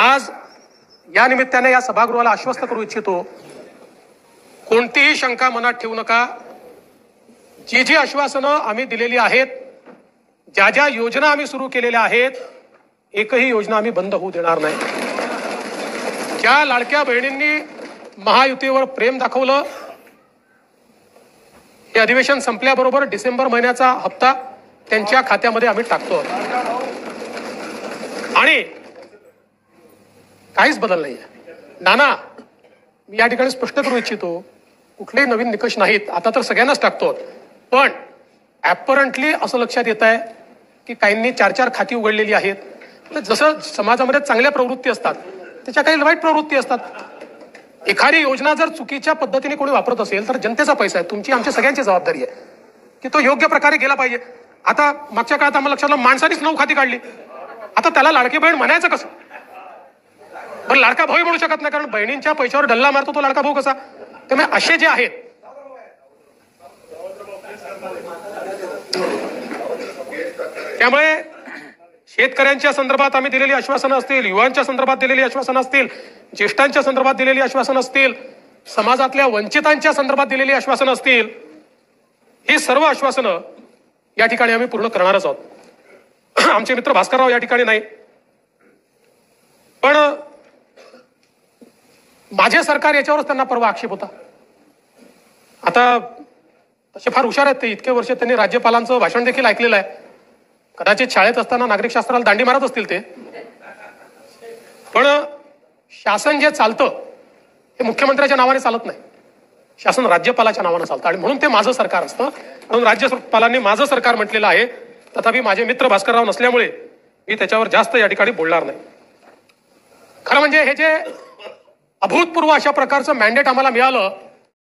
आज या निमित्ताने या सभागृहाला आश्वस्त करू इच्छितो, कोणतीही शंका मनात ठेवू नका। जी जी आश्वासनं आम्ही दिलेली आहेत, ज्या ज्या योजना आम्ही सुरू केलेल्या आहेत, एकही योजना आम्ही बंद होऊ देणार नाही। ज्या लाडक्या बहिणींनी महायुतीवर प्रेम दाखवलं, हे अधिवेशन संपल्याबरोबर डिसेंबर महिन्याचा हप्ता त्यांच्या खात्यामध्ये आम्ही टाकतो आणि काहीच बदल नाहीये। नाना, मी या ठिकाणी स्पष्ट करू इच्छितो, कुठलेही नवीन निकष नाहीत, आता तर सगळ्यांनाच टाकतो, पण ऍपरंटली असं लक्षात येत आहे की काहींनी 4-4 खाती उघडलेली आहेत। जसं समाजामध्ये चांगल्या प्रवृत्ती असतात, त्याच्या काही वाईट प्रवृत्ती असतात। एखादी योजना जर चुकीच्या पद्धतीने कोणी वापरत असेल तर जनतेचा पैसा आहे, तुमची आमची सगळ्यांची जबाबदारी आहे की तो योग्य प्रकारे गेला पाहिजे। आता मागच्या काळात आम्हाला लक्षात आलं, माणसानेच 9 खाती काढली, आता त्याला लाडकी बहीण म्हणायचं कसं? पण लाडका भाऊ म्हणू शकत नाही, कारण बहिणींच्या पैशावर डल्ला मारतो तो लाडका भाऊ कसा? त्यामुळे असे जे आहेत, त्यामुळे शेतकऱ्यांच्या संदर्भात आम्ही दिलेली आश्वासनं असतील, युवांच्या संदर्भात दिलेली आश्वासनं असतील, ज्येष्ठांच्या संदर्भात दिलेली आश्वासनं असतील, समाजातल्या वंचितांच्या संदर्भात दिलेली आश्वासनं असतील, ही सर्व आश्वासनं या ठिकाणी आम्ही पूर्ण करणारच आहोत। आमचे मित्र भास्करराव या ठिकाणी नाही, पण माझे सरकार याच्यावरच त्यांना परवा आक्षेप होता। आता तसे फार हुशार आहेत ते, इतके वर्ष त्यांनी राज्यपालांचं भाषण देखील ऐकलेलं आहे, कदाचित शाळेत असताना नागरिक शास्त्राला दांडी मारत असतील ते, पण शासन जे चालतं हे मुख्यमंत्र्याच्या नावाने चालत नाही, शासन राज्यपालाच्या नावाने चालतं आणि म्हणून ते माझं सरकार असतं। म्हणून राज्यपालांनी माझं सरकार म्हटलेलं आहे, तथापि माझे मित्र भास्करराव नसल्यामुळे मी त्याच्यावर जास्त या ठिकाणी बोलणार नाही। खरं म्हणजे हे जे अभूतपूर्व अशा प्रकारचं मॅन्डेट आम्हाला मिळालं,